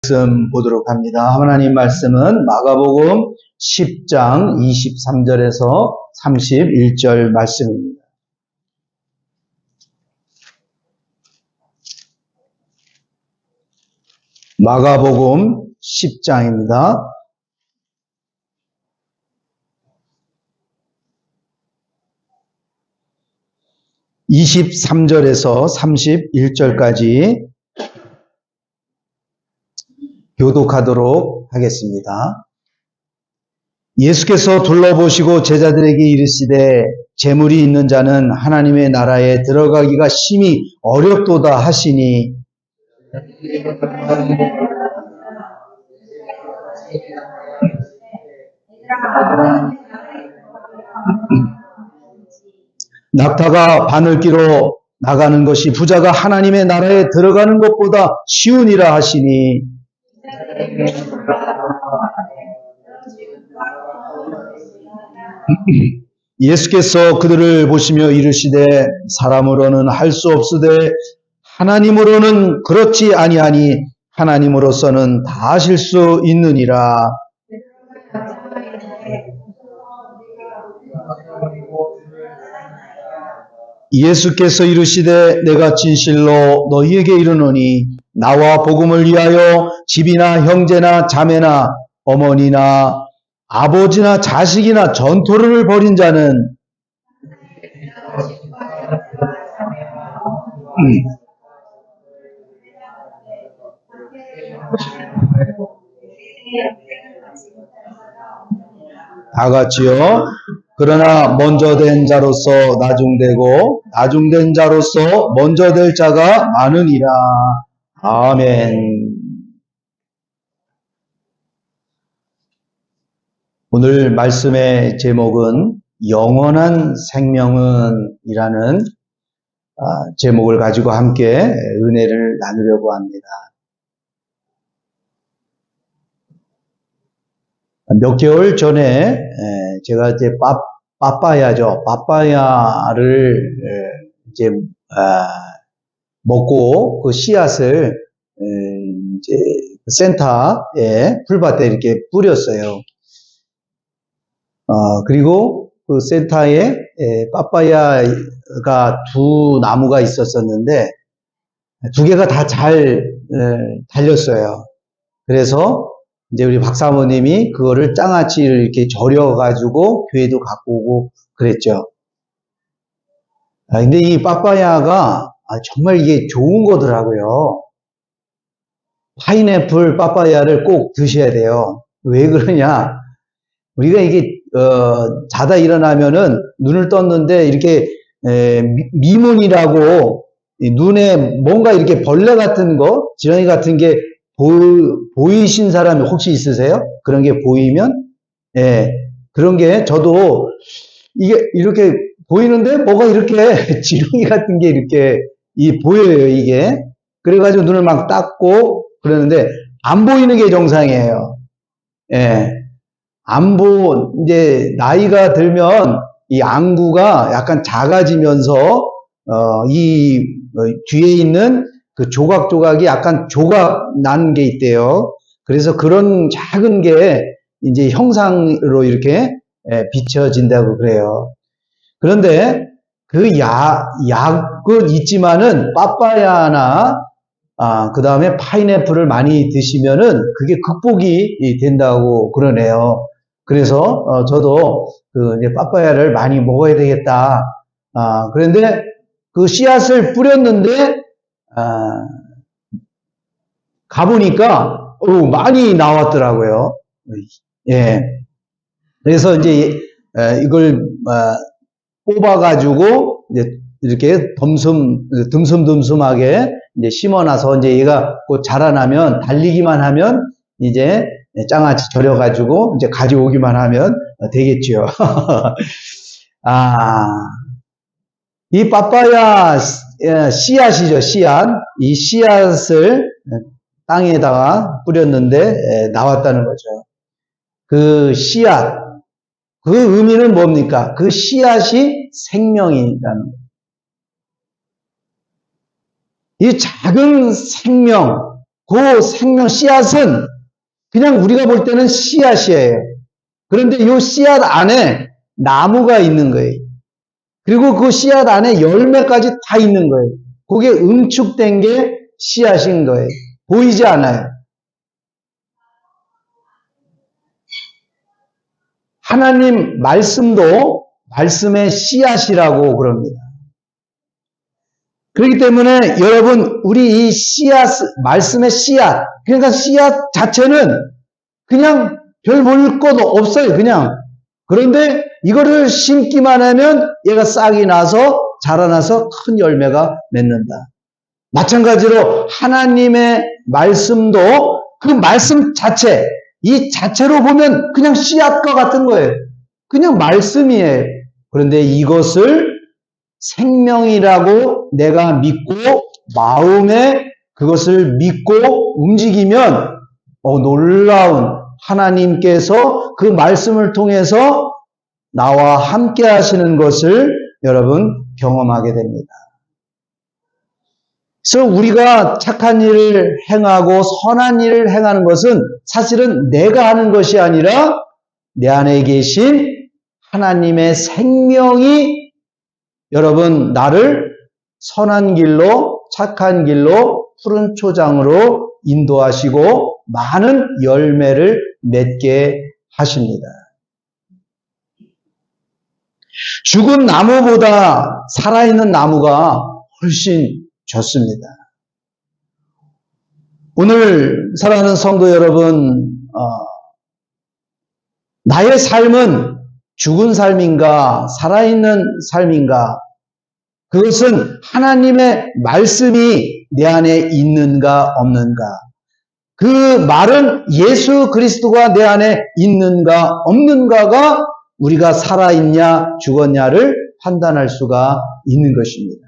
말씀 보도록 합니다. 하나님 말씀은 마가복음 10장 23절에서 31절 말씀입니다. 마가복음 10장입니다. 23절에서 31절까지 교독하도록 하겠습니다. 예수께서 둘러보시고 제자들에게 이르시되 재물이 있는 자는 하나님의 나라에 들어가기가 심히 어렵도다 하시니 낙타가 바늘기로 나가는 것이 부자가 하나님의 나라에 들어가는 것보다 쉬우니라 하시니 예수께서 그들을 보시며 이르시되 사람으로는 할 수 없으되 하나님으로는 그렇지 아니하니 하나님으로서는 다 하실 수 있느니라. 예수께서 이르시되 내가 진실로 너희에게 이르노니 나와 복음을 위하여 집이나 형제나 자매나 어머니나 아버지나 자식이나 전토를 벌인 자는 다 같이요. 그러나 먼저 된 자로서 나중되고 나중된 자로서 먼저 될 자가 많으니라. 아멘. 오늘 말씀의 제목은 영원한 생명은 이라는 제목을 가지고 함께 은혜를 나누려고 합니다. 몇 개월 전에 제가 이제 빠빠야를 이제 먹고 그 씨앗을 이제 센터에 풀밭에 이렇게 뿌렸어요. 그리고 그 센터에 빠빠야가 두 나무가 있었었는데 두 개가 다 잘 달렸어요. 그래서 이제 우리 박사모님이 그거를 장아찌를 이렇게 절여가지고 교회도 갖고 오고 그랬죠. 근데 이 빠빠야가 정말 이게 좋은 거더라고요. 파인애플 빠빠야를 꼭 드셔야 돼요. 왜 그러냐? 우리가 이게 자다 일어나면은 눈을 떴는데 이렇게 미문이라고 눈에 뭔가 이렇게 벌레 같은 거, 지렁이 같은 게 보이신 사람이 혹시 있으세요? 그런 게 보이면? 그런 게 저도 이게 이렇게 보이는데 뭐가 이렇게 지렁이 같은 게 이렇게 보여요, 이게. 그래가지고 눈을 막 닦고 그러는데 안 보이는 게 정상이에요. 이제 나이가 들면 이 안구가 약간 작아지면서 이 뒤에 있는 그 조각조각이 약간 조각 난 게 있대요. 그래서 그런 작은 게 이제 형상으로 이렇게 비춰진다고 그래요. 그런데 그 약은 있지만은 빠빠야나 그 다음에 파인애플을 많이 드시면은 그게 극복이 된다고 그러네요. 그래서 저도 그 이제 빠빠야를 많이 먹어야 되겠다. 그런데 그 씨앗을 뿌렸는데 가보니까 많이 나왔더라고요. 그래서 이제 이걸 뽑아가지고 이제 이렇게 듬슴듬슴하게 이제 심어놔서 이제 얘가 곧 자라나면 달리기만 하면 이제 장아찌 절여가지고 이제 가져오기만 하면 되겠죠. 이 빠빠야 씨앗이죠, 씨앗. 이 씨앗을 땅에다가 뿌렸는데 나왔다는 거죠. 그 씨앗, 그 의미는 뭡니까? 그 씨앗이 생명이라는 거예요. 이 작은 생명, 그 생명 씨앗은 그냥 우리가 볼 때는 씨앗이에요. 그런데 이 씨앗 안에 나무가 있는 거예요. 그리고 그 씨앗 안에 열매까지 다 있는 거예요. 그게 응축된 게 씨앗인 거예요. 보이지 않아요. 하나님 말씀도 말씀의 씨앗이라고 그럽니다. 그렇기 때문에 여러분, 우리 이 씨앗, 말씀의 씨앗, 그러니까 씨앗 자체는 그냥 별 볼 것 없어요, 그냥. 그런데 이거를 심기만 하면 얘가 싹이 나서 자라나서 큰 열매가 맺는다. 마찬가지로 하나님의 말씀도 그 말씀 자체, 이 자체로 보면 그냥 씨앗과 같은 거예요. 그냥 말씀이에요. 그런데 이것을 생명이라고 내가 믿고 마음에 그것을 믿고 움직이면 놀라운 하나님께서 그 말씀을 통해서 나와 함께 하시는 것을 여러분 경험하게 됩니다. 그래서 우리가 착한 일을 행하고 선한 일을 행하는 것은 사실은 내가 하는 것이 아니라 내 안에 계신 하나님의 생명이 여러분 나를 선한 길로 착한 길로 푸른 초장으로 인도하시고 많은 열매를 맺게 하십니다. 죽은 나무보다 살아있는 나무가 훨씬 좋습니다. 오늘 사랑하는 성도 여러분, 나의 삶은 죽은 삶인가 살아있는 삶인가, 그것은 하나님의 말씀이 내 안에 있는가 없는가, 그 말은 예수 그리스도가 내 안에 있는가 없는가가 우리가 살아있냐 죽었냐를 판단할 수가 있는 것입니다.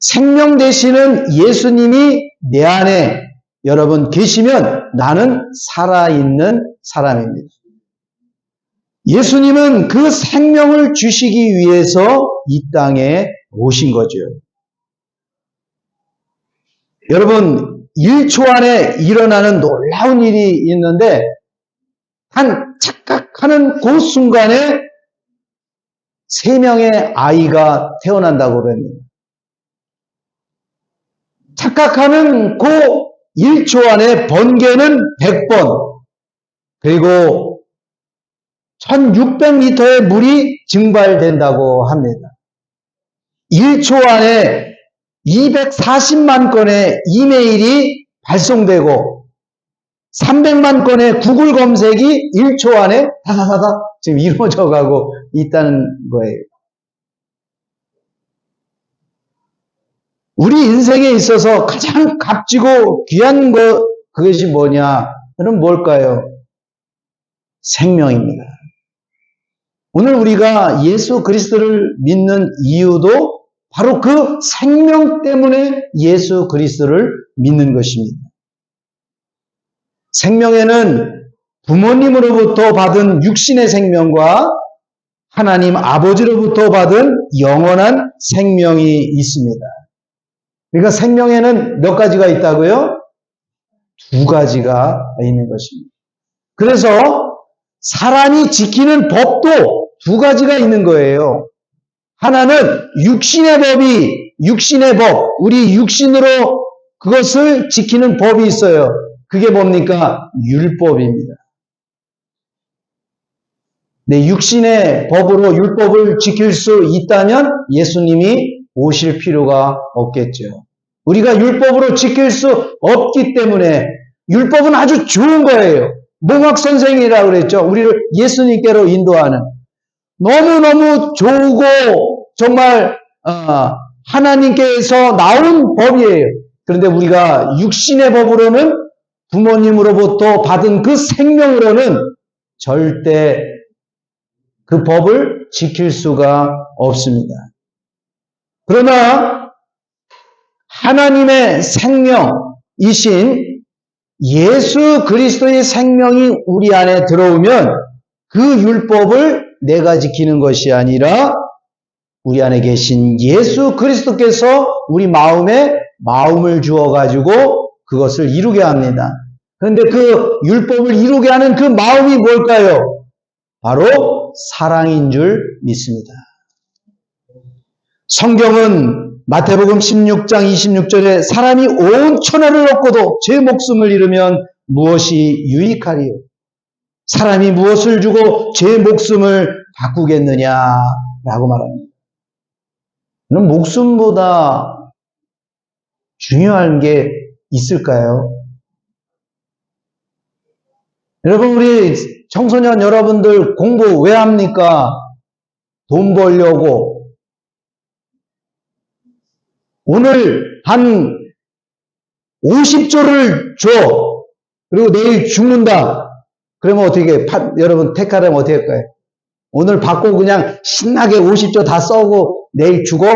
생명 되시는 예수님이 내 안에 여러분 계시면 나는 살아있는 사람입니다. 예수님은 그 생명을 주시기 위해서 이 땅에 오신 거죠. 여러분, 1초 안에 일어나는 놀라운 일이 있는데 한 착각하는 그 순간에 3명의 아이가 태어난다고 그럽니다. 착각하는 그 1초 안에 번개는 100번, 그리고 1600m의 물이 증발된다고 합니다. 1초 안에 240만 건의 이메일이 발송되고 300만 건의 구글 검색이 1초 안에 다다다다 지금 이루어져 가고 있다는 거예요. 우리 인생에 있어서 가장 값지고 귀한 것, 그것이 뭐냐? 그럼 뭘까요? 생명입니다. 오늘 우리가 예수 그리스도를 믿는 이유도 바로 그 생명 때문에 예수 그리스도를 믿는 것입니다. 생명에는 부모님으로부터 받은 육신의 생명과 하나님 아버지로부터 받은 영원한 생명이 있습니다. 그러니까 생명에는 몇 가지가 있다고요? 2가지가 있는 것입니다. 그래서 사람이 지키는 법도 2가지가 있는 거예요. 하나는 육신의 법, 우리 육신으로 그것을 지키는 법이 있어요. 그게 뭡니까? 율법입니다. 내 육신의 법으로 율법을 지킬 수 있다면 예수님이 오실 필요가 없겠죠. 우리가 율법으로 지킬 수 없기 때문에 율법은 아주 좋은 거예요. 몽학 선생이라고 그랬죠. 우리를 예수님께로 인도하는 너무너무 좋고 정말 하나님께서 나온 법이에요. 그런데 우리가 육신의 법으로는 부모님으로부터 받은 그 생명으로는 절대 그 법을 지킬 수가 없습니다. 그러나 하나님의 생명이신 예수 그리스도의 생명이 우리 안에 들어오면 그 율법을 내가 지키는 것이 아니라 우리 안에 계신 예수 그리스도께서 우리 마음에 마음을 주어가지고 그것을 이루게 합니다. 그런데 그 율법을 이루게 하는 그 마음이 뭘까요? 바로 사랑인 줄 믿습니다. 성경은 마태복음 16장 26절에 사람이 온 천하를 얻고도 제 목숨을 잃으면 무엇이 유익하리요? 사람이 무엇을 주고 제 목숨을 바꾸겠느냐라고 말합니다. 그럼 목숨보다 중요한 게 있을까요? 여러분, 우리 청소년 여러분들 공부 왜 합니까? 돈 벌려고. 오늘 한 50조를 줘. 그리고 내일 죽는다. 그러면 어떻게 해? 여러분 택하려면 어떻게 할까요? 오늘 받고 그냥 신나게 50조 다 써고 내일 죽어?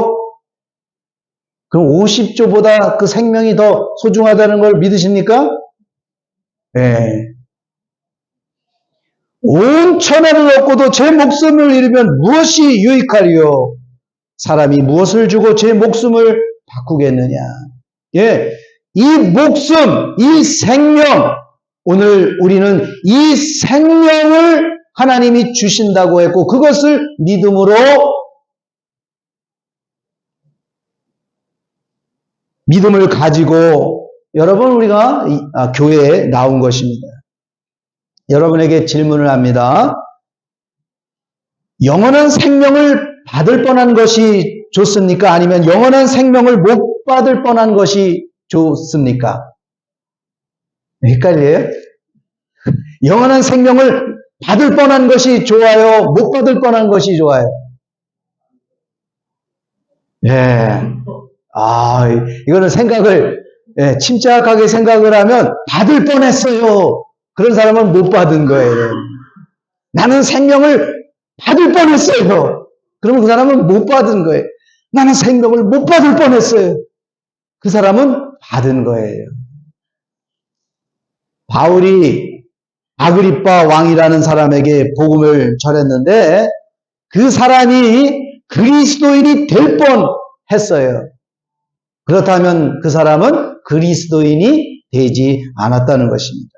그럼 50조보다 그 생명이 더 소중하다는 걸 믿으십니까? 네. 온 천하를 얻고도 제 목숨을 잃으면 무엇이 유익하리요? 사람이 무엇을 주고 제 목숨을 바꾸겠느냐? 예, 이 목숨, 이 생명, 오늘 우리는 이 생명을 하나님이 주신다고 했고 그것을 믿음을 가지고 여러분 우리가 교회에 나온 것입니다. 여러분에게 질문을 합니다. 영원한 생명을 받을 뻔한 것이 좋습니까? 아니면 영원한 생명을 못 받을 뻔한 것이 좋습니까? 헷갈려요? 영원한 생명을 받을 뻔한 것이 좋아요? 못 받을 뻔한 것이 좋아요? 예. 이거는 침착하게 생각을 하면 받을 뻔했어요. 그런 사람은 못 받은 거예요. 나는 생명을 받을 뻔했어요. 그러면 그 사람은 못 받은 거예요. 나는 생명을 못 받을 뻔했어요. 그 사람은 받은 거예요. 바울이 아그리빠 왕이라는 사람에게 복음을 전했는데 그 사람이 그리스도인이 될 뻔했어요. 그렇다면 그 사람은 그리스도인이 되지 않았다는 것입니다.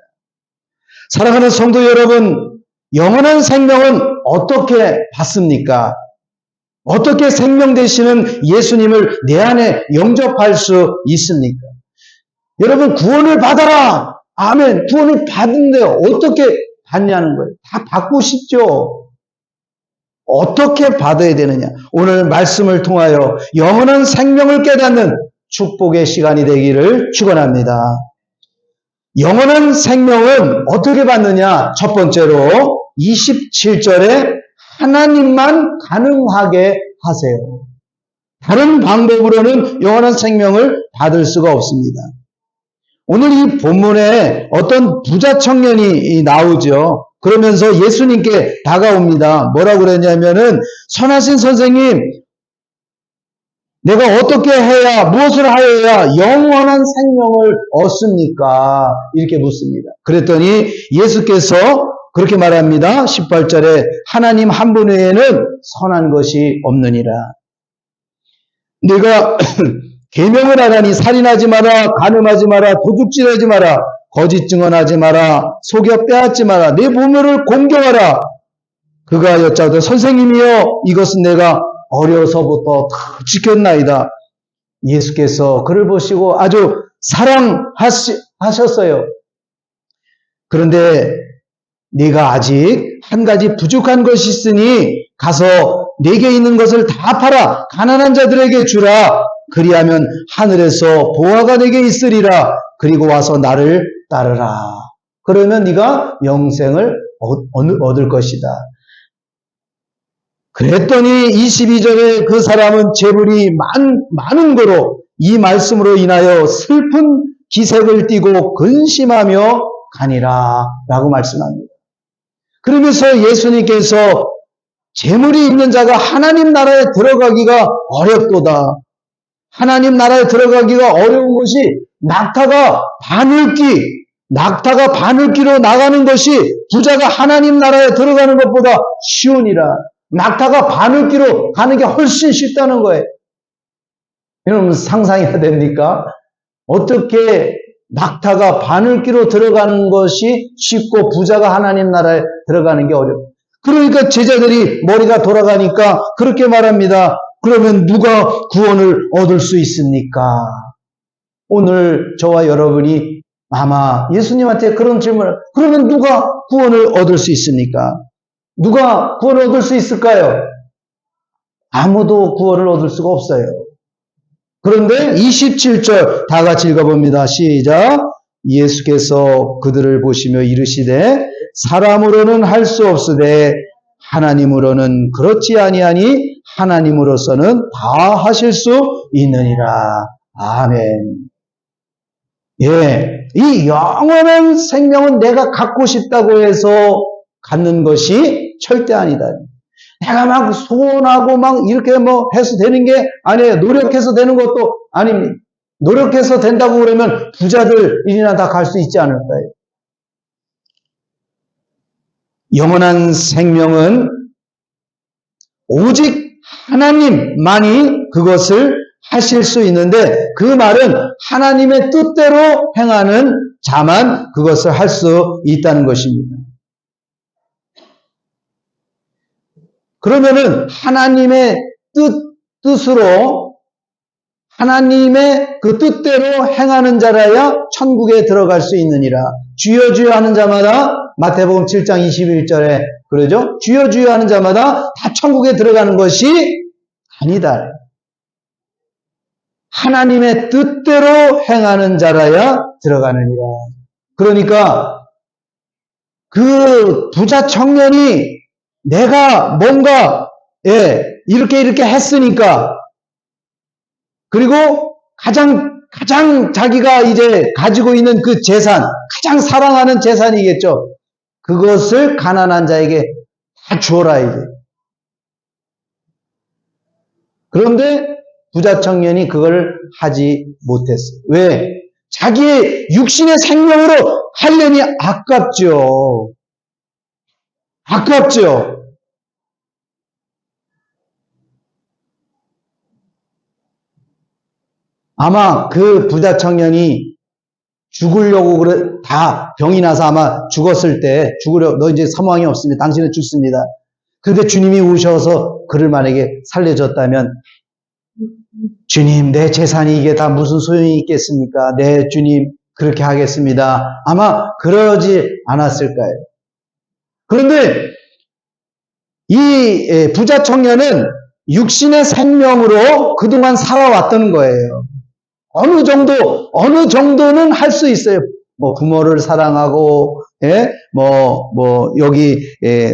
사랑하는 성도 여러분, 영원한 생명은 어떻게 받습니까? 어떻게 생명 되시는 예수님을 내 안에 영접할 수 있습니까? 여러분 구원을 받아라. 아멘. 구원을 받은데 어떻게 받냐는 거예요. 다 받고 싶죠. 어떻게 받아야 되느냐? 오늘 말씀을 통하여 영원한 생명을 깨닫는 축복의 시간이 되기를 축원합니다. 영원한 생명은 어떻게 받느냐? 첫 번째로 27절에 하나님만 가능하게 하세요. 다른 방법으로는 영원한 생명을 받을 수가 없습니다. 오늘 이 본문에 어떤 부자 청년이 나오죠. 그러면서 예수님께 다가옵니다. 뭐라고 그랬냐면은 선하신 선생님, 내가 어떻게 해야, 무엇을 하여야 영원한 생명을 얻습니까? 이렇게 묻습니다. 그랬더니 예수께서 그렇게 말합니다. 18절에 하나님 한 분 외에는 선한 것이 없느니라. 내가 계명을 하라니 살인하지 마라, 간음하지 마라, 도둑질하지 마라, 거짓 증언하지 마라, 속여 빼앗지 마라, 내 부모를 공경하라. 그가 여짜오되 선생님이여 이것은 내가 어려서부터 다 지켰나이다. 예수께서 그를 보시고 아주 사랑하셨어요. 그런데 네가 아직 한 가지 부족한 것이 있으니 가서 네게 있는 것을 다 팔아 가난한 자들에게 주라. 그리하면 하늘에서 보화가 네게 있으리라. 그리고 와서 나를 따르라. 그러면 네가 영생을 얻을 것이다. 그랬더니 22절에 그 사람은 재물이 많은 거로 이 말씀으로 인하여 슬픈 기색을 띠고 근심하며 가니라 라고 말씀합니다. 그러면서 예수님께서 재물이 있는 자가 하나님 나라에 들어가기가 어렵도다. 하나님 나라에 들어가기가 어려운 것이 낙타가 바늘기로 나가는 것이 부자가 하나님 나라에 들어가는 것보다 쉬우니라. 낙타가 바늘기로 가는 게 훨씬 쉽다는 거예요. 여러분 상상해야 됩니까? 어떻게 낙타가 바늘기로 들어가는 것이 쉽고 부자가 하나님 나라에 들어가는 게 어렵고. 그러니까 제자들이 머리가 돌아가니까 그렇게 말합니다. 그러면 누가 구원을 얻을 수 있습니까? 오늘 저와 여러분이 아마 예수님한테 그런 질문을, 그러면 누가 구원을 얻을 수 있습니까? 누가 구원을 얻을 수 있을까요? 아무도 구원을 얻을 수가 없어요. 그런데 27절 다 같이 읽어봅니다. 시작. 예수께서 그들을 보시며 이르시되 사람으로는 할 수 없으되 하나님으로는 그렇지 아니하니 하나님으로서는 다 하실 수 있느니라. 아멘. 예, 이 영원한 생명은 내가 갖고 싶다고 해서 갖는 것이 절대 아니다. 내가 막 소원하고 막 이렇게 뭐 해서 되는 게 아니에요. 노력해서 되는 것도 아닙니다. 노력해서 된다고 그러면 부자들이나 다 갈 수 있지 않을까요? 영원한 생명은 오직 하나님만이 그것을 하실 수 있는데, 그 말은 하나님의 뜻대로 행하는 자만 그것을 할 수 있다는 것입니다. 그러면은 하나님의 뜻으로 하나님의 그 뜻대로 행하는 자라야 천국에 들어갈 수 있느니라. 주여 주여 하는 자마다, 마태복음 7장 21절에 그러죠? 주여 주여 하는 자마다 다 천국에 들어가는 것이 아니다. 하나님의 뜻대로 행하는 자라야 들어가느니라. 그러니까 그 부자 청년이 내가 뭔가 이렇게 했으니까, 그리고 가장 자기가 이제 가지고 있는 그 재산, 가장 사랑하는 재산이겠죠. 그것을 가난한 자에게 다 주어라 이제. 그런데 부자 청년이 그걸 하지 못했어요. 왜? 자기의 육신의 생명으로 하려니 아깝죠. 아깝죠. 아마 그 부자 청년이 죽으려고 다 병이 나서 아마 죽었을 때 너 이제 사망이 없습니다. 당신은 죽습니다. 그런데 주님이 오셔서 그를 만약에 살려줬다면, 주님, 내 재산이 이게 다 무슨 소용이 있겠습니까? 네, 주님, 그렇게 하겠습니다. 아마 그러지 않았을까요? 그런데 이 부자 청년은 육신의 생명으로 그동안 살아왔던 거예요. 어느 정도는 할 수 있어요. 뭐 부모를 사랑하고, 여기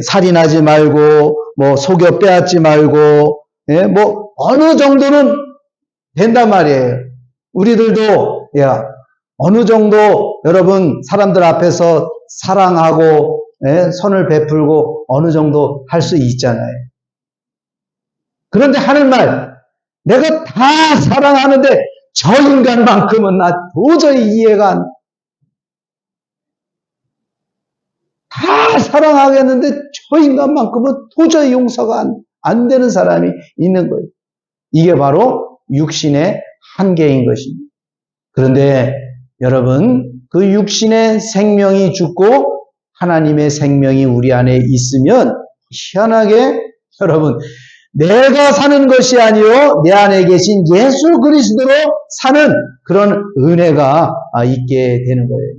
살인하지 말고, 뭐 속여 빼앗지 말고, 뭐 어느 정도는 된단 말이에요. 우리들도 어느 정도 여러분 사람들 앞에서 사랑하고 선을 베풀고 어느 정도 할 수 있잖아요. 그런데 하는 말, 내가 다 사랑하는데 저 인간만큼은 나 도저히 이해가 다 사랑하겠는데 저 인간만큼은 도저히 용서가 안 되는 사람이 있는 거예요. 이게 바로 육신의 한계인 것입니다. 그런데 여러분, 그 육신의 생명이 죽고 하나님의 생명이 우리 안에 있으면 희한하게 여러분, 내가 사는 것이 아니요 내 안에 계신 예수 그리스도로 사는 그런 은혜가 있게 되는 거예요.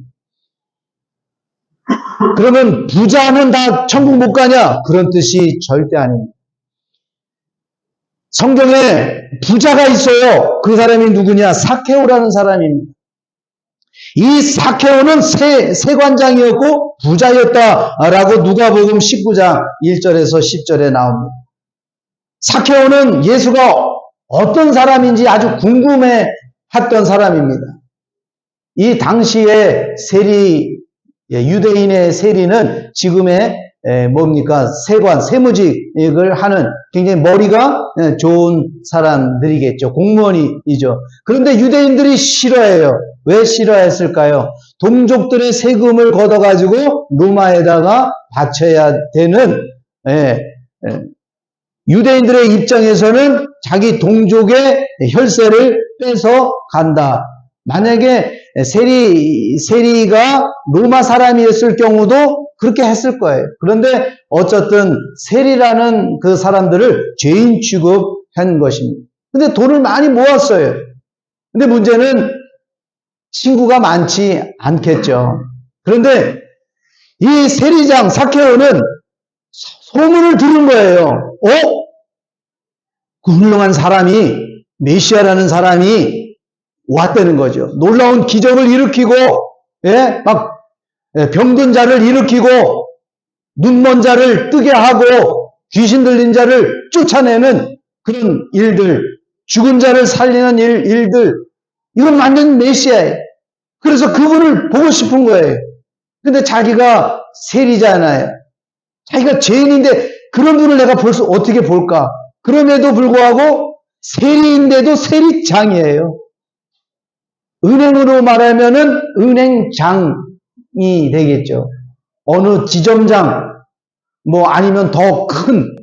그러면 부자는 다 천국 못 가냐? 그런 뜻이 절대 아닙니다. 성경에 부자가 있어요. 그 사람이 누구냐? 사케오라는 사람입니다. 이 사케오는 세관장이었고 부자였다라고 누가복음 19장 1절에서 10절에 나옵니다. 사케오는 예수가 어떤 사람인지 아주 궁금해했던 사람입니다. 이 당시에 유대인의 세리는 지금의 세무직을 하는 굉장히 머리가 좋은 사람들이겠죠. 공무원이죠. 그런데 유대인들이 싫어해요. 왜 싫어했을까요? 동족들의 세금을 걷어가지고 로마에다가 바쳐야 되는 유대인들의 입장에서는 자기 동족의 혈세를 뺏어 간다. 만약에 세리가 로마 사람이었을 경우도 그렇게 했을 거예요. 그런데 어쨌든 세리라는 그 사람들을 죄인 취급한 것입니다. 근데 돈을 많이 모았어요. 근데 문제는 친구가 많지 않겠죠. 그런데 이 세리장 삭개오는 소문을 들은 거예요. 그 훌륭한 사람이, 메시아라는 사람이 왔다는 거죠. 놀라운 기적을 일으키고, 병든 자를 일으키고, 눈먼 자를 뜨게 하고, 귀신 들린 자를 쫓아내는 그런 일들, 죽은 자를 살리는 일들, 이건 완전 메시아예요. 그래서 그분을 보고 싶은 거예요. 근데 자기가 세리잖아요. 자기가 죄인인데 그런 분을 내가 어떻게 볼까? 그럼에도 불구하고 세리인데도 세리장이에요. 은행으로 말하면은 은행장이 되겠죠. 어느 지점장, 아니면 더 큰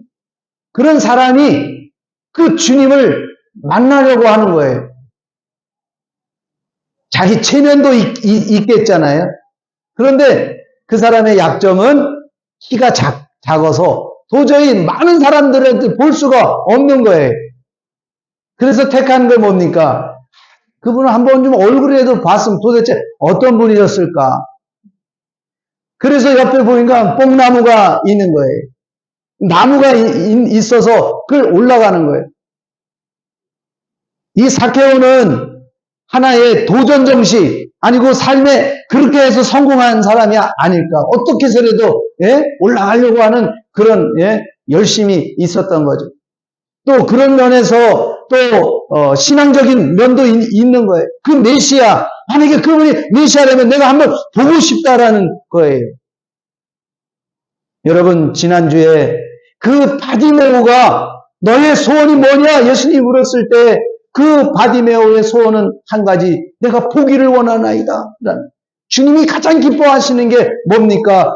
그런 사람이 그 주님을 만나려고 하는 거예요. 자기 체면도 있겠잖아요. 그런데 그 사람의 약점은 키가 작아서 도저히 많은 사람들한테 볼 수가 없는 거예요. 그래서 택한 게 뭡니까? 그분을 한번 좀 얼굴이라도 봤으면 도대체 어떤 분이었을까? 그래서 옆에 보니까 뽕나무가 있는 거예요. 나무가 있어서 그걸 올라가는 거예요. 이 삭개오는 하나의 도전 정신, 아니고 삶에 그렇게 해서 성공한 사람이 아닐까. 어떻게 해서라도 올라가려고 하는 그런 열심이 있었던 거죠. 또 그런 면에서 또 신앙적인 면도 있는 거예요. 그 메시아, 만약에 그분이 메시아라면 내가 한번 보고 싶다라는 거예요. 여러분, 지난주에 그 바디메오가 너의 소원이 뭐냐? 예수님이 물었을 때 그 바디메오의 소원은 한 가지, 내가 보기를 원하나이다. 주님이 가장 기뻐하시는 게 뭡니까?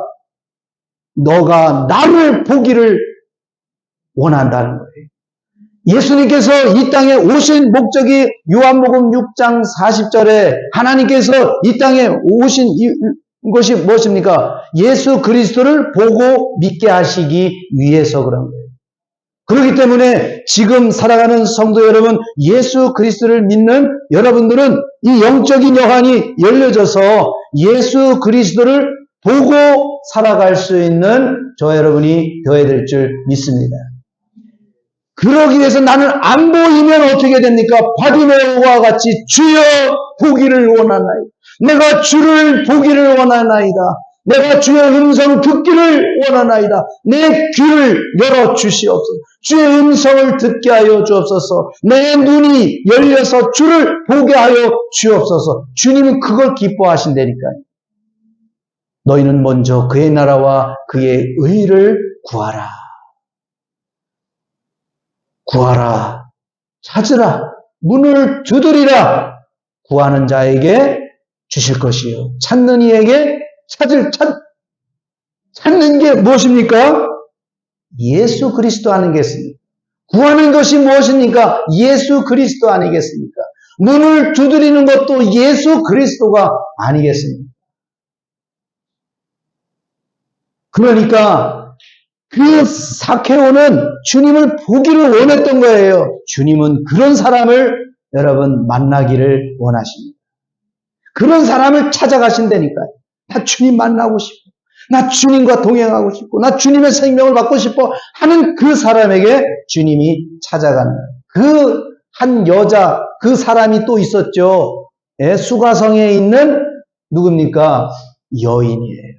너가 나를 보기를 원한다는 거예요. 예수님께서 이 땅에 오신 목적이 요한복음 6장 40절에 하나님께서 이 땅에 오신 것이 무엇입니까? 예수 그리스도를 보고 믿게 하시기 위해서 그런 거예요. 그렇기 때문에 지금 살아가는 성도 여러분, 예수 그리스도를 믿는 여러분들은 이 영적인 여한이 열려져서 예수 그리스도를 보고 살아갈 수 있는 저 여러분이 되어야 될 줄 믿습니다. 그러기 위해서 나는 안 보이면 어떻게 됩니까? 바디메오와 같이 주여 보기를 원하나이다. 내가 주를 보기를 원하나이다. 내가 주의 음성 듣기를 원하나이다. 내 귀를 열어 주시옵소서. 주의 음성을 듣게 하여 주옵소서. 내 눈이 열려서 주를 보게 하여 주옵소서. 주님은 그걸 기뻐하신다니까요. 너희는 먼저 그의 나라와 그의 의를 구하라. 구하라. 찾으라. 문을 두드리라. 구하는 자에게 주실 것이요. 찾는 이에게 찾는 게 무엇입니까? 예수 그리스도 아니겠습니까? 구하는 것이 무엇입니까? 예수 그리스도 아니겠습니까? 문을 두드리는 것도 예수 그리스도가 아니겠습니까? 그러니까 그 삭개오는 주님을 보기를 원했던 거예요. 주님은 그런 사람을 여러분 만나기를 원하십니다. 그런 사람을 찾아가신다니까요. 나 주님 만나고 싶어. 나 주님과 동행하고 싶고, 나 주님의 생명을 받고 싶어 하는 그 사람에게 주님이 찾아가는 거예요. 그 한 여자, 그 사람이 또 있었죠. 수가성에 있는 누굽니까? 여인이에요.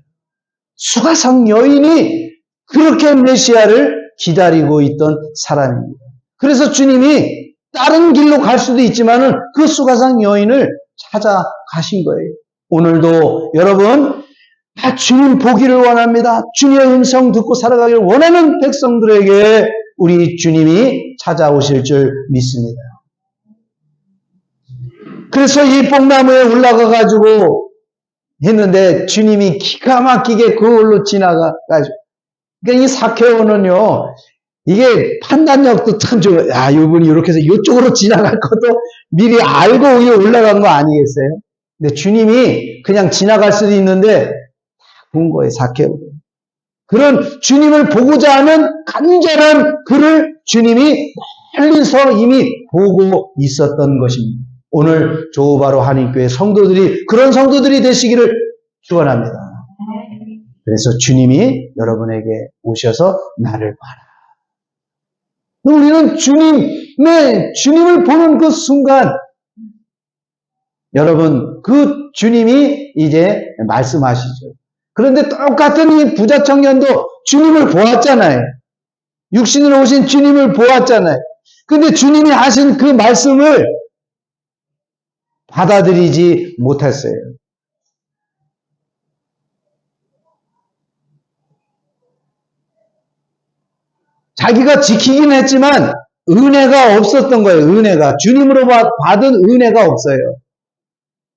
수가성 여인이 그렇게 메시아를 기다리고 있던 사람입니다. 그래서 주님이 다른 길로 갈 수도 있지만은 그 수가성 여인을 찾아가신 거예요. 오늘도 여러분, 다 주님 보기를 원합니다. 주님의 음성 듣고 살아가기를 원하는 백성들에게 우리 주님이 찾아오실 줄 믿습니다. 그래서 이 뽕나무에 올라가가지고 했는데 주님이 기가 막히게 그걸로 지나가가지고. 그러니까 이 삭개오는요, 이게 판단력도 참 좋아요. 아, 이분이 이렇게 해서 이쪽으로 지나갈 것도 미리 알고 위에 올라간 거 아니겠어요? 근데 주님이 그냥 지나갈 수도 있는데 본 거예요, 사케오. 그런 주님을 보고자 하는 간절한 그를 주님이 멀리서 이미 보고 있었던 것입니다. 오늘 조바로 한인교회 성도들이 그런 성도들이 되시기를 축원합니다. 그래서 주님이 여러분에게 오셔서 나를 봐라. 우리는 주님을 보는 그 순간, 여러분, 그 주님이 이제 말씀하시죠. 그런데 똑같은 이 부자 청년도 주님을 보았잖아요. 육신으로 오신 주님을 보았잖아요. 근데 주님이 하신 그 말씀을 받아들이지 못했어요. 자기가 지키긴 했지만 은혜가 없었던 거예요. 은혜가. 주님으로 받은 은혜가 없어요.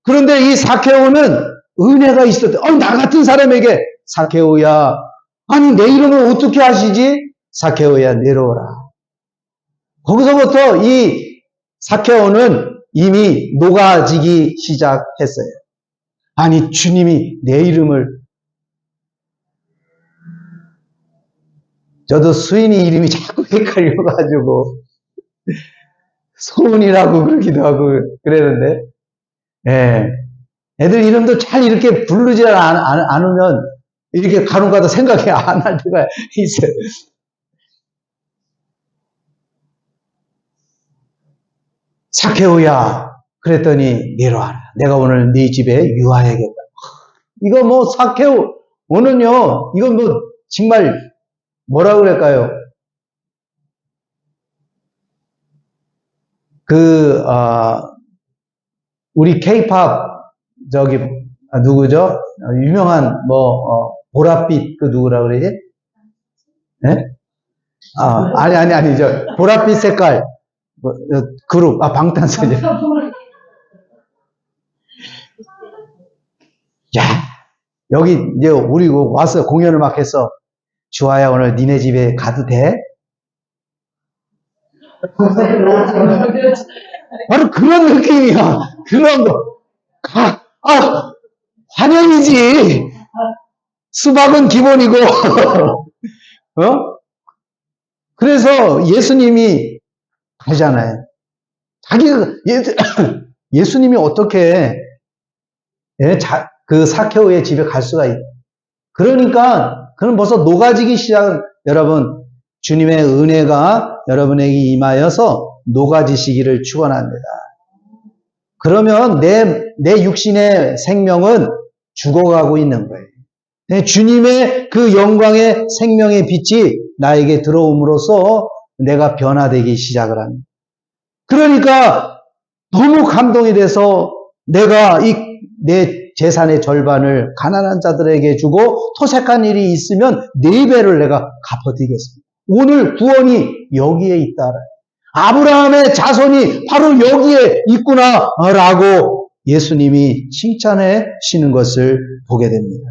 그런데 이 사케오는 은혜가 있었대. 나 같은 사람에게 사케오야, 아니 내 이름을 어떻게 아시지? 사케오야, 내려오라. 거기서부터 이 사케오는 이미 녹아지기 시작했어요. 아니 주님이 내 이름을, 저도 수인이 이름이 자꾸 헷갈려가지고 소은이라고 그러기도 하고 그랬는데, 예. 애들 이름도 잘 이렇게 부르지 않으면 이렇게 간혹가다 생각이 안 할 때가 있어요. 사케오야, 그랬더니 내려와라. 내가 오늘 네 집에 유하야겠다. 이거 뭐 사케오 오는요, 이건 뭐 정말 뭐라 그럴까요? 우리 케이팝 누구죠? 유명한 보랏빛 그 누구라 그러지? 네? 아니죠. 보랏빛 색깔 그룹 방탄소년. 야, 여기 이제 우리 와서 공연을 막 해서 주아야 오늘 니네 집에 가도 돼? 바로 그런 느낌이야. 그런 거. 환영이지. 수박은 기본이고. 그래서 예수님이 가잖아요. 예수님이 어떻게 그 사케오의 집에 갈 수가 있어요. 그러니까 그는 벌써 녹아지기 시작은, 여러분, 주님의 은혜가 여러분에게 임하여서 녹아지시기를 축원합니다. 그러면 내 육신의 생명은 죽어가고 있는 거예요. 주님의 그 영광의 생명의 빛이 나에게 들어옴으로써 내가 변화되기 시작을 합니다. 그러니까 너무 감동이 돼서 내가 내 재산의 절반을 가난한 자들에게 주고 토색한 일이 있으면 4배를 내가 갚아드리겠습니다. 오늘 구원이 여기에 있다. 아브라함의 자손이 바로 여기에 있구나 라고 예수님이 칭찬하시는 것을 보게 됩니다.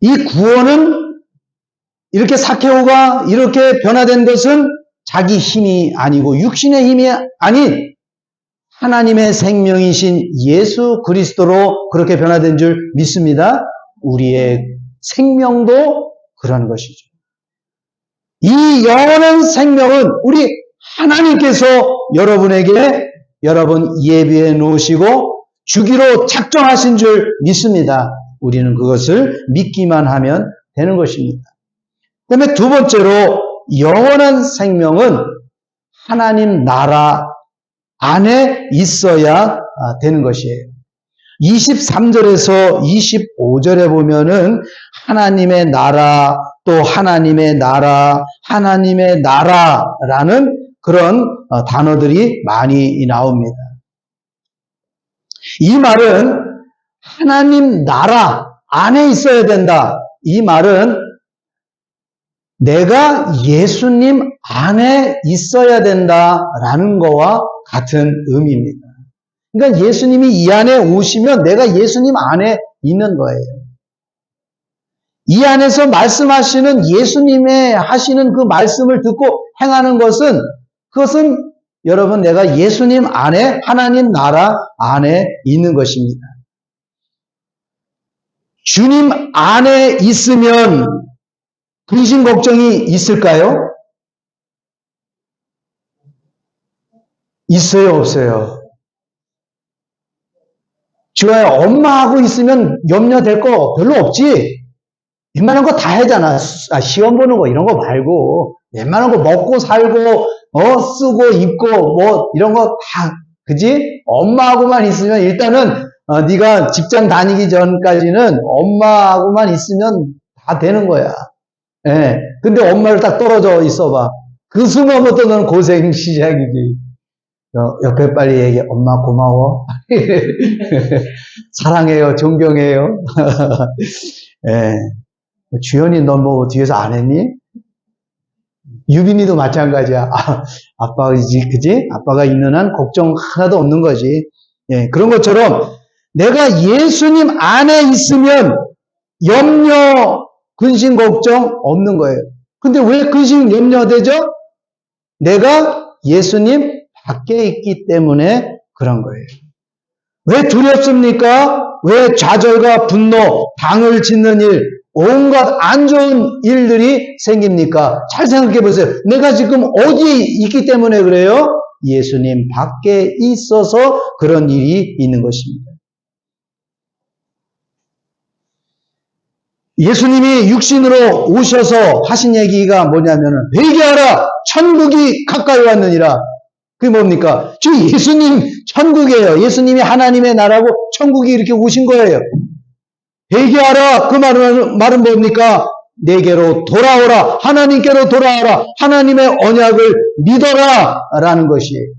이 구원은, 이렇게 사케오가 이렇게 변화된 것은 자기 힘이 아니고 육신의 힘이 아닌 하나님의 생명이신 예수 그리스도로 그렇게 변화된 줄 믿습니다. 우리의 생명도 그런 것이죠. 이 영원한 생명은 우리 하나님께서 여러분 예비해 놓으시고 주기로 작정하신 줄 믿습니다. 우리는 그것을 믿기만 하면 되는 것입니다. 그 다음에 두 번째로, 영원한 생명은 하나님 나라 안에 있어야 되는 것이에요. 23절에서 25절에 보면은 하나님의 나라, 또 하나님의 나라, 하나님의 나라라는 그런 단어들이 많이 나옵니다. 이 말은 하나님 나라 안에 있어야 된다. 이 말은 내가 예수님 안에 있어야 된다라는 거와 같은 의미입니다. 그러니까 예수님이 이 안에 오시면 내가 예수님 안에 있는 거예요. 이 안에서 말씀하시는 예수님의 하시는 그 말씀을 듣고 행하는 것은, 그것은 여러분 내가 예수님 안에, 하나님 나라 안에 있는 것입니다. 주님 안에 있으면 근심 걱정이 있을까요? 있어요, 없어요? 주야, 엄마하고 있으면 염려될 거 별로 없지. 웬만한 거 다 하잖아. 시험 보는 거 이런 거 말고 웬만한 거 먹고 살고 쓰고 입고 뭐 이런 거 다, 그지? 엄마하고만 있으면 일단은 네가 직장 다니기 전까지는 엄마하고만 있으면 다 되는 거야. 예. 근데 엄마를 딱 떨어져 있어봐. 그 순간부터 너는 고생 시작이지. 옆에 빨리 얘기해. 엄마 고마워. 사랑해요. 존경해요. 예. 주연이 넌 뭐 뒤에서 안 했니? 유빈이도 마찬가지야. 아빠가 그지? 아빠가 있는 한 걱정 하나도 없는 거지. 예, 그런 것처럼 내가 예수님 안에 있으면 염려, 근심, 걱정 없는 거예요. 근데 왜 근심, 염려되죠? 내가 예수님 밖에 있기 때문에 그런 거예요. 왜 두렵습니까? 왜 좌절과 분노, 방을 짓는 일, 온갖 안 좋은 일들이 생깁니까? 잘 생각해 보세요. 내가 지금 어디에 있기 때문에 그래요? 예수님 밖에 있어서 그런 일이 있는 것입니다. 예수님이 육신으로 오셔서 하신 얘기가 뭐냐면은 회개하라, 천국이 가까이 왔느니라. 그게 뭡니까? 지금 예수님 천국이에요. 예수님이 하나님의 나라고 천국이 이렇게 오신 거예요. 회개하라. 그 말은 뭡니까? 내게로 돌아오라. 하나님께로 돌아오라. 하나님의 언약을 믿어라. 라는 것이에요.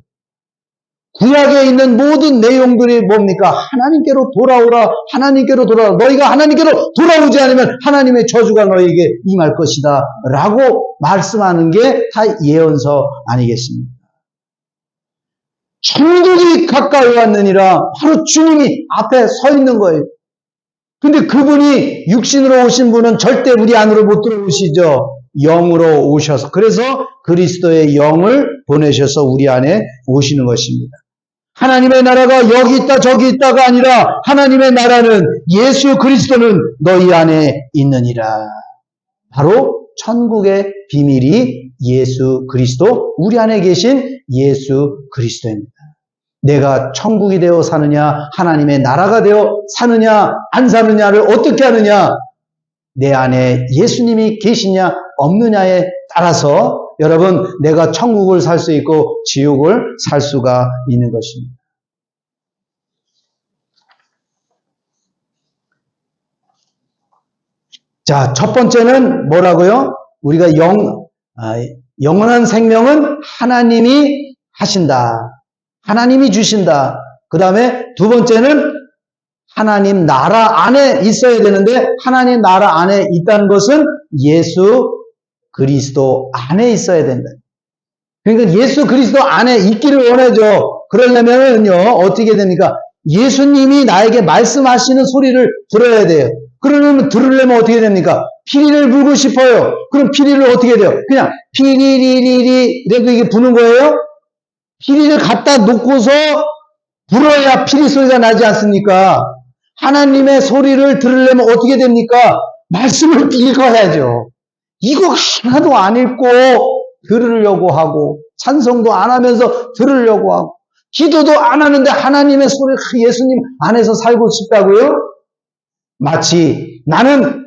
구약에 있는 모든 내용들이 뭡니까? 하나님께로 돌아오라. 하나님께로 돌아오라. 너희가 하나님께로 돌아오지 않으면 하나님의 저주가 너희에게 임할 것이다. 라고 말씀하는 게 다 예언서 아니겠습니까? 천국이 가까이 왔느니라. 바로 주님이 앞에 서 있는 거예요. 근데 그분이 육신으로 오신 분은 절대 우리 안으로 못 들어오시죠. 영으로 오셔서. 그래서 그리스도의 영을 보내셔서 우리 안에 오시는 것입니다. 하나님의 나라가 여기 있다 저기 있다가 아니라 하나님의 나라는 예수 그리스도는 너희 안에 있느니라. 바로 천국의 비밀이 예수 그리스도, 우리 안에 계신 예수 그리스도입니다. 내가 천국이 되어 사느냐, 하나님의 나라가 되어 사느냐, 안 사느냐를 어떻게 하느냐, 내 안에 예수님이 계시냐, 없느냐에 따라서 여러분, 내가 천국을 살 수 있고 지옥을 살 수가 있는 것입니다. 자, 첫 번째는 뭐라고요? 우리가 영원한 생명은 하나님이 하신다. 하나님이 주신다. 그 다음에 두 번째는 하나님 나라 안에 있어야 되는데 하나님 나라 안에 있다는 것은 예수 그리스도 안에 있어야 된다. 그러니까 예수 그리스도 안에 있기를 원하죠. 그러려면요 어떻게 됩니까? 예수님이 나에게 말씀하시는 소리를 들어야 돼요. 그러려면 들으려면 어떻게 됩니까? 피리를 불고 싶어요. 그럼 피리를 어떻게 돼요? 그냥 피리리리리 이렇게 부는 거예요? 피리를 갖다 놓고서 불어야 피리 소리가 나지 않습니까? 하나님의 소리를 들으려면 어떻게 됩니까? 말씀을 읽어야죠. 이거 하나도 안 읽고 들으려고 하고 찬송도 안 하면서 들으려고 하고 기도도 안 하는데 하나님의 소리를 예수님 안에서 살고 싶다고요? 마치 나는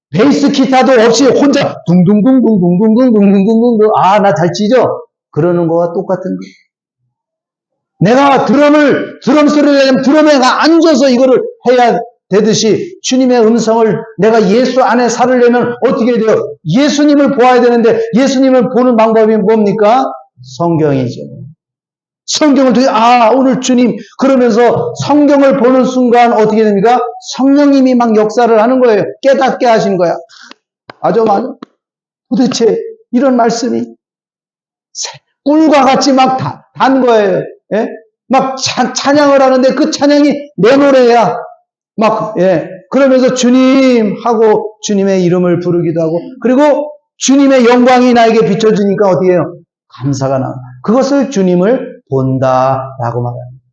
베이스 기타도 없이 혼자 둥둥둥둥둥둥둥둥둥둥둥 나 잘 치죠? 그러는 거와 똑같은 거예요. 내가 드럼 소리를 내면 드럼에 앉아서 이거를 해야 되듯이 주님의 음성을 내가 예수 안에 살으려면 어떻게 돼요? 예수님을 보아야 되는데 예수님을 보는 방법이 뭡니까? 성경이죠. 성경을 통해 오늘 주님 그러면서 성경을 보는 순간 어떻게 됩니까? 성령님이 막 역사를 하는 거예요. 깨닫게 하신 거야. 맞아. 도대체 이런 말씀이 꿀과 같이 막 단 거예요. 예? 막 찬양을 하는데 그 찬양이 내 노래야. 막, 예. 그러면서 주님 하고 주님의 이름을 부르기도 하고, 그리고 주님의 영광이 나에게 비춰지니까 어떻게 해요? 감사가 나와. 그것을 주님을 본다라고 말합니다.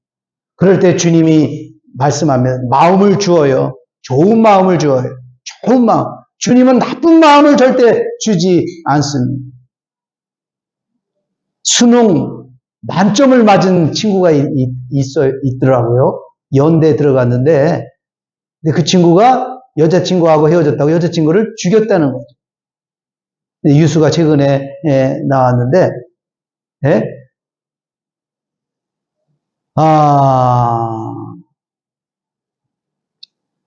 그럴 때 주님이 말씀하면 마음을 주어요. 좋은 마음을 주어요. 좋은 마음. 주님은 나쁜 마음을 절대 주지 않습니다. 수능 만점을 맞은 친구가 있더라고요. 연대 들어갔는데, 근데 그 친구가 여자친구하고 헤어졌다고 여자친구를 죽였다는 거죠. 뉴스가 최근에 나왔는데, 예?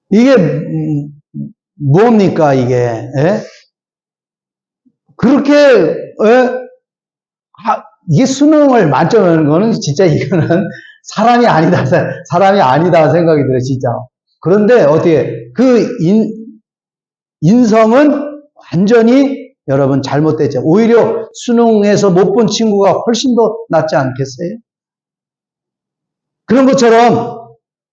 이게 뭡니까 이게? 예? 그렇게 이게 수능을 만점하는 거는 진짜 이거는 사람이 아니다 생각이 들어요, 진짜. 그런데 어떻게 그 인성은 완전히 여러분 잘못됐죠. 오히려 수능에서 못 본 친구가 훨씬 더 낫지 않겠어요? 그런 것처럼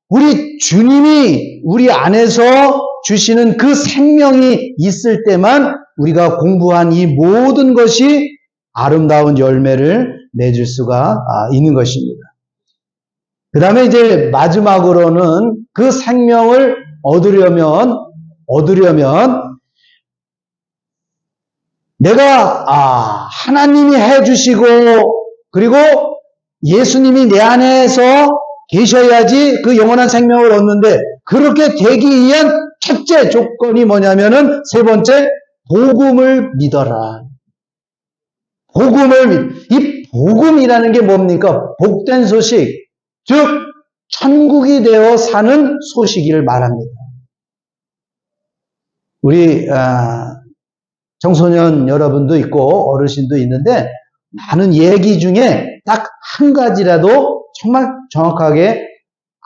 우리 주님이 우리 안에서 주시는 그 생명이 있을 때만 우리가 공부한 이 모든 것이 아름다운 열매를 맺을 수가 있는 것입니다. 그 다음에 이제 마지막으로는 그 생명을 얻으려면 내가 하나님이 해주시고 그리고 예수님이 내 안에서 계셔야지 그 영원한 생명을 얻는데, 그렇게 되기 위한 첫째 조건이 뭐냐면은 세 번째, 복음을 믿어라. 이 복음이라는 게 뭡니까? 복된 소식, 즉 천국이 되어 사는 소식을 말합니다. 우리 청소년 여러분도 있고 어르신도 있는데, 많은 얘기 중에 딱 한 가지라도 정말 정확하게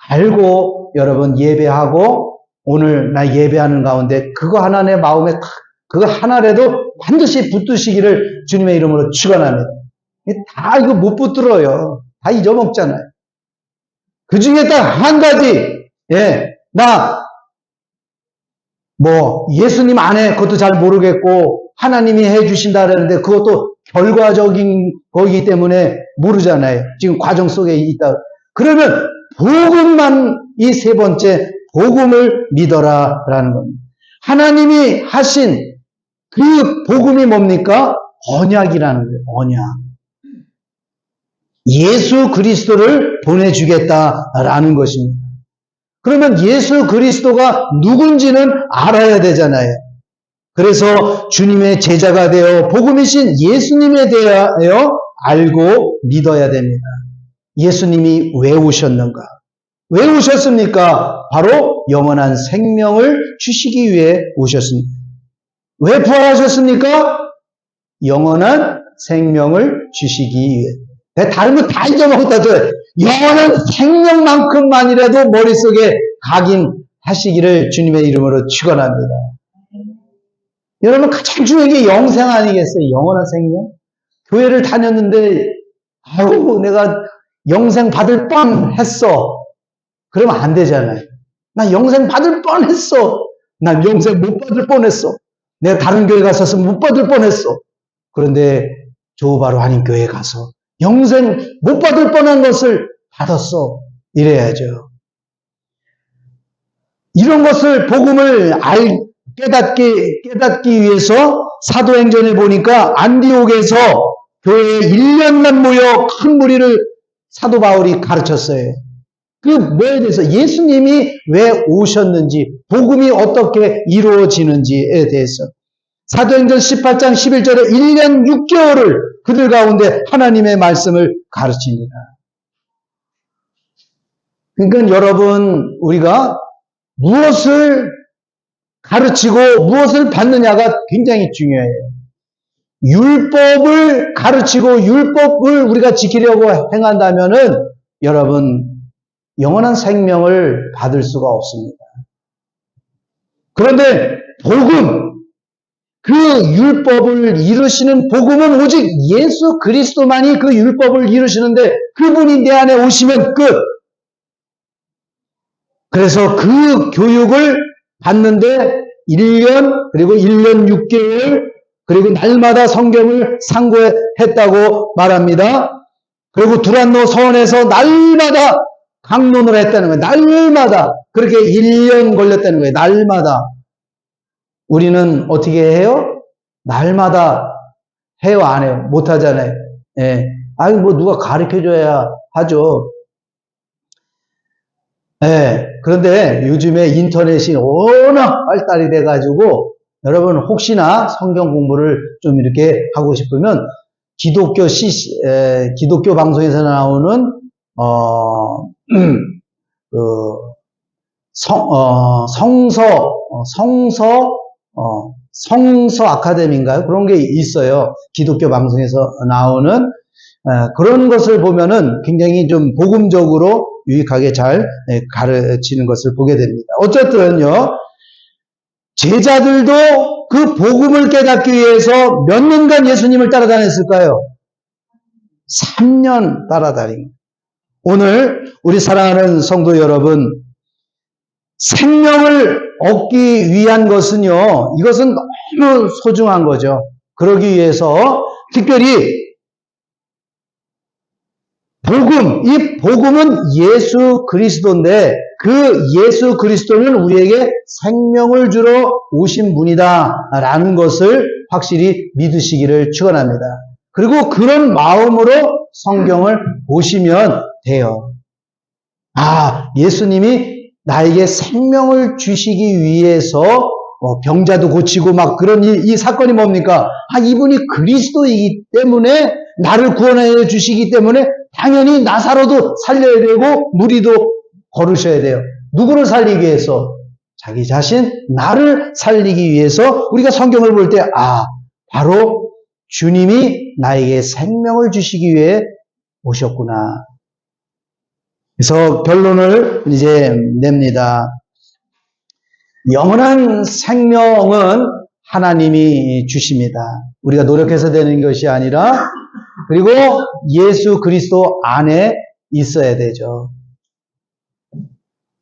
알고 여러분 예배하고, 오늘 나 예배하는 가운데 그거 하나 내 마음에 그거 하나라도 반드시 붙드시기를 주님의 이름으로 축원합니다. 다 이거 못 붙들어요. 다 잊어먹잖아요. 그 중에 딱 한 가지, 예수님 안에 그것도 잘 모르겠고 하나님이 해주신다 그러는데 그것도 결과적인 거기 때문에 모르잖아요. 지금 과정 속에 있다. 그러면 복음만, 이 세 번째 복음을 믿어라라는 겁니다. 하나님이 하신 그 복음이 뭡니까? 언약이라는 거예요. 언약. 예수 그리스도를 보내주겠다라는 것입니다. 그러면 예수 그리스도가 누군지는 알아야 되잖아요. 그래서 주님의 제자가 되어 복음이신 예수님에 대하여 알고 믿어야 됩니다. 예수님이 왜 오셨는가? 왜 오셨습니까? 바로 영원한 생명을 주시기 위해 오셨습니다. 왜 부활하셨습니까? 영원한 생명을 주시기 위해. 다른 거 다 잊어먹었다. 영원한 생명만큼만이라도 머릿속에 각인하시기를 주님의 이름으로 축원합니다. 여러분, 가장 중요한 게 영생 아니겠어요? 영원한 생명? 교회를 다녔는데 내가 영생 받을 뻔했어. 그러면 안 되잖아요. 나 영생 받을 뻔했어. 난 영생 못 받을 뻔했어. 내가 다른 교회 갔었으면 못 받을 뻔했어. 그런데 조바로 하나님 교회에 가서 영생 못 받을 뻔한 것을 받았어. 이래야죠. 이런 것을 복음을 깨닫기 위해서 사도행전에 보니까 안디옥에서 교회에 1년간 모여 큰 무리를 사도 바울이 가르쳤어요. 그 뭐에 대해서, 예수님이 왜 오셨는지, 복음이 어떻게 이루어지는지에 대해서. 사도행전 18장 11절에 1년 6개월을 그들 가운데 하나님의 말씀을 가르칩니다. 그러니까 여러분, 우리가 무엇을 가르치고 무엇을 받느냐가 굉장히 중요해요. 율법을 가르치고 율법을 우리가 지키려고 행한다면은 여러분, 영원한 생명을 받을 수가 없습니다. 그런데 복음, 그 율법을 이루시는 복음은 오직 예수 그리스도만이 그 율법을 이루시는데, 그분이 내 안에 오시면 끝. 그래서 그 교육을 봤는데 1년, 그리고 1년 6개월, 그리고 날마다 성경을 상고했다고 말합니다. 그리고 두란노 서원에서 날마다 강론을 했다는 거예요. 날마다. 그렇게 1년 걸렸다는 거예요. 날마다. 우리는 어떻게 해요? 날마다 해요, 안 해요? 못 하잖아요. 예. 아니, 뭐, 누가 가르쳐 줘야 하죠. 예. 그런데 요즘에 인터넷이 워낙 발달이 돼가지고, 여러분 혹시나 성경 공부를 좀 이렇게 하고 싶으면, 기독교 방송에서 나오는, 성서 아카데미인가요? 그런 게 있어요. 기독교 방송에서 나오는 그런 것을 보면은 굉장히 좀 복음적으로 유익하게 잘 가르치는 것을 보게 됩니다. 어쨌든요, 제자들도 그 복음을 깨닫기 위해서 몇 년간 예수님을 따라다녔을까요? 3년 따라다닌. 오늘 우리 사랑하는 성도 여러분, 생명을 얻기 위한 것은요, 이것은 너무 소중한 거죠. 그러기 위해서 특별히 이 복음은 예수 그리스도인데, 그 예수 그리스도는 우리에게 생명을 주러 오신 분이다 라는 것을 확실히 믿으시기를 축원합니다. 그리고 그런 마음으로 성경을 보시면 돼요. 아, 예수님이 나에게 생명을 주시기 위해서 병자도 고치고 막 그런 이 사건이 뭡니까? 아, 이분이 그리스도이기 때문에 나를 구원해 주시기 때문에 당연히 나사로도 살려야 되고 무리도 걸으셔야 돼요. 누구를 살리기 위해서? 자기 자신, 나를 살리기 위해서 우리가 성경을 볼 때, 아, 바로 주님이 나에게 생명을 주시기 위해 오셨구나. 그래서 결론을 이제 냅니다. 영원한 생명은 하나님이 주십니다. 우리가 노력해서 되는 것이 아니라, 그리고 예수 그리스도 안에 있어야 되죠.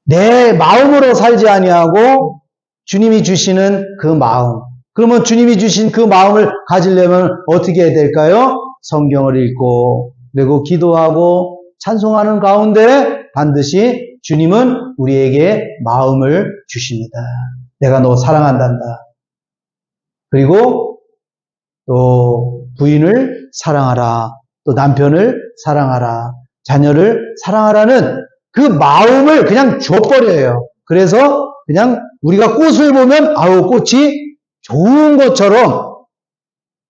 내 마음으로 살지 아니하고 주님이 주시는 그 마음. 그러면 주님이 주신 그 마음을 가지려면 어떻게 해야 될까요? 성경을 읽고, 그리고 기도하고 찬송하는 가운데 반드시 주님은 우리에게 마음을 주십니다. 내가 너 사랑한단다. 그리고 또 부인을 사랑하라. 또 남편을 사랑하라. 자녀를 사랑하라는 그 마음을 그냥 줘버려요. 그래서 그냥 우리가 꽃을 보면 아우 꽃이 좋은 것처럼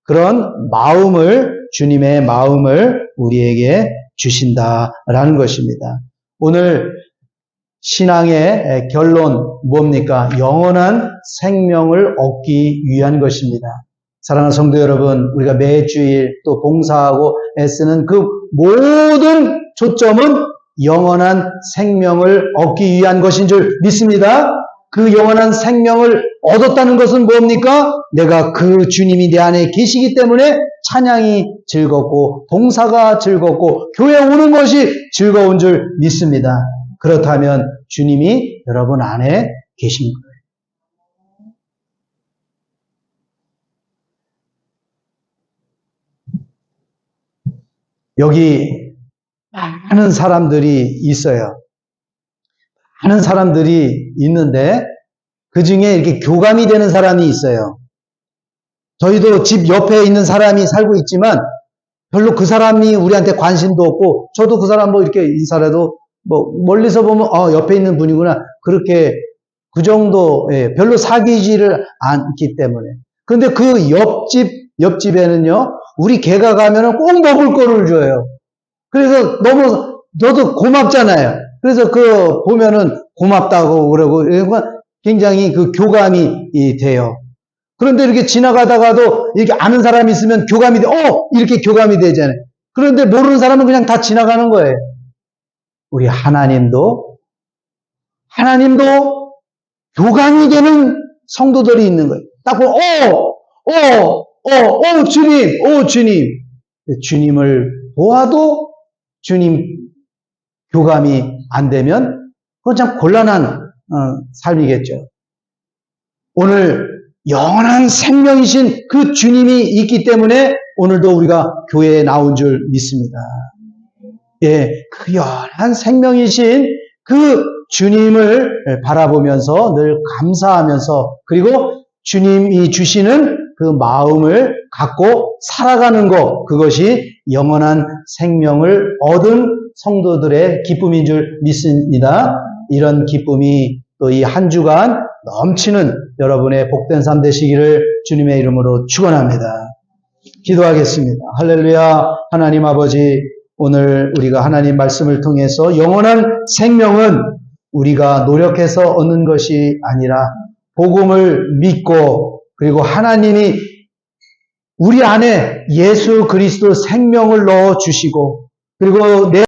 그런 마음을, 주님의 마음을 우리에게 주신다라는 것입니다. 오늘 신앙의 결론 뭡니까? 영원한 생명을 얻기 위한 것입니다. 사랑하는 성도 여러분, 우리가 매주일 또 봉사하고 애쓰는 그 모든 초점은 영원한 생명을 얻기 위한 것인 줄 믿습니다. 그 영원한 생명을 얻었다는 것은 뭡니까? 내가 그 주님이 내 안에 계시기 때문에 찬양이 즐겁고 봉사가 즐겁고 교회 오는 것이 즐거운 줄 믿습니다. 그렇다면 주님이 여러분 안에 계신 거예요. 여기 많은 사람들이 있어요. 많은 사람들이 있는데 그 중에 이렇게 교감이 되는 사람이 있어요. 저희도 집 옆에 있는 사람이 살고 있지만 별로 그 사람이 우리한테 관심도 없고 저도 그 사람 뭐 이렇게 인사라도 뭐 멀리서 보면 옆에 있는 분이구나 그렇게 그 정도 별로 사귀지를 않기 때문에. 그런데 그 옆집에는요 우리 개가 가면은 꼭 먹을 거를 줘요. 그래서 너도 고맙잖아요. 그래서 그 보면은 고맙다고 그러고 굉장히 그 교감이 돼요. 그런데 이렇게 지나가다가도 이렇게 아는 사람이 있으면 교감이 돼. 이렇게 교감이 되잖아요. 그런데 모르는 사람은 그냥 다 지나가는 거예요. 우리 하나님도 교감이 되는 성도들이 있는 거예요. 딱 보면 주님. 주님을 보아도 주님 교감이 안 되면 그건 참 곤란한 삶이겠죠. 오늘 영원한 생명이신 그 주님이 있기 때문에 오늘도 우리가 교회에 나온 줄 믿습니다. 예, 그 영원한 생명이신 그 주님을 바라보면서 늘 감사하면서 그리고 주님이 주시는 그 마음을 갖고 살아가는 것, 그것이 영원한 생명을 얻은 성도들의 기쁨인 줄 믿습니다. 이런 기쁨이 또 이 한 주간 넘치는 여러분의 복된 삶 되시기를 주님의 이름으로 축원합니다. 기도하겠습니다. 할렐루야. 하나님 아버지, 오늘 우리가 하나님 말씀을 통해서 영원한 생명은 우리가 노력해서 얻는 것이 아니라 복음을 믿고 그리고 하나님이 우리 안에 예수 그리스도 생명을 넣어 주시고 그리고 내